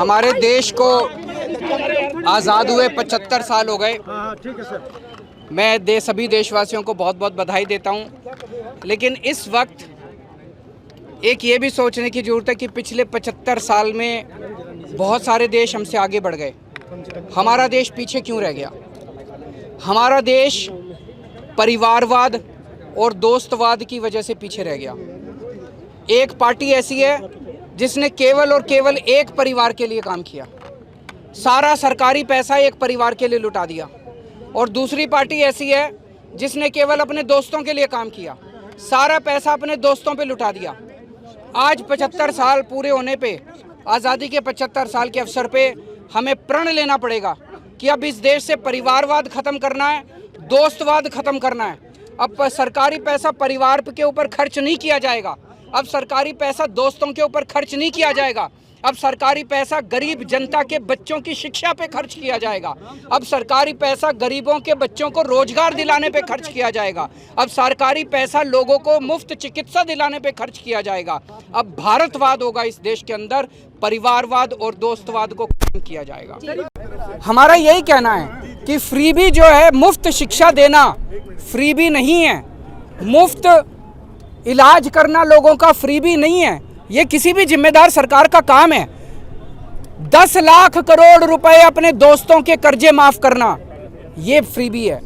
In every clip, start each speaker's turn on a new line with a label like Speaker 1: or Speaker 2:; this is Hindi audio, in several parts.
Speaker 1: हमारे देश को आज़ाद हुए 75 साल हो गए।
Speaker 2: ठीक है सर।
Speaker 1: मैं सभी देशवासियों को बहुत बहुत बधाई देता हूं। लेकिन इस वक्त एक ये भी सोचने की ज़रूरत है कि पिछले 75 साल में बहुत सारे देश हमसे आगे बढ़ गए, हमारा देश पीछे क्यों रह गया? हमारा देश परिवारवाद और दोस्तवाद की वजह से पीछे रह गया। एक पार्टी ऐसी है जिसने केवल और केवल एक परिवार के लिए काम किया, सारा सरकारी पैसा एक परिवार के लिए लुटा दिया। और दूसरी पार्टी ऐसी है जिसने केवल अपने दोस्तों के लिए काम किया, सारा पैसा अपने दोस्तों पे लुटा दिया। आज 75 साल पूरे होने पे, आज़ादी के 75 साल के अवसर पे हमें प्रण लेना पड़ेगा कि अब इस देश से परिवारवाद ख़त्म करना है, दोस्तवाद ख़त्म करना है। अब सरकारी पैसा परिवार के ऊपर खर्च नहीं किया जाएगा, अब सरकारी पैसा दोस्तों के ऊपर खर्च नहीं किया जाएगा, अब सरकारी पैसा गरीब जनता के बच्चों की शिक्षा पे खर्च किया जाएगा, अब सरकारी पैसा गरीबों के बच्चों को रोजगार दिलाने पे खर्च किया जाएगा, अब सरकारी पैसा लोगों को मुफ्त चिकित्सा दिलाने पे खर्च किया जाएगा। अब भारतवाद होगा इस देश के अंदर, परिवारवाद और दोस्तवाद को खत्म किया जाएगा। हमारा यही कहना है कि फ्रीबी जो है, मुफ्त शिक्षा देना फ्रीबी नहीं है, मुफ्त इलाज करना लोगों का फ्रीबी नहीं है। ये किसी भी जिम्मेदार सरकार का काम है। 10 लाख करोड़ रुपए अपने दोस्तों के कर्जे माफ करना, ये फ्रीबी है।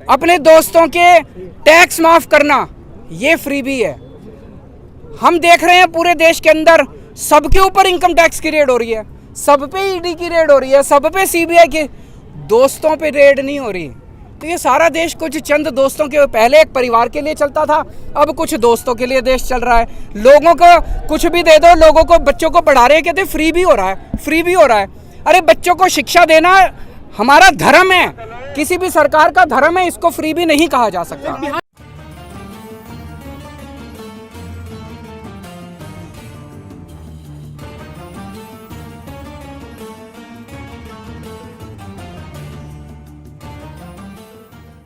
Speaker 1: अपने दोस्तों के टैक्स माफ करना, ये फ्रीबी है। हम देख रहे हैं पूरे देश के अंदर सबके ऊपर इनकम टैक्स की रेड हो रही है, सब पे ईडी की रेड हो रही है, सब पे सीबीआई की, दोस्तों पे रेड नहीं हो रही। तो ये सारा देश कुछ चंद दोस्तों के, पहले एक परिवार के लिए चलता था, अब कुछ दोस्तों के लिए देश चल रहा है। लोगों को कुछ भी दे दो, लोगों को, बच्चों को पढ़ा रहे हैं, कहते फ्री भी हो रहा है, फ्री भी हो रहा है। अरे बच्चों को शिक्षा देना हमारा धर्म है, किसी भी सरकार का धर्म है, इसको फ्री भी नहीं कहा जा सकता।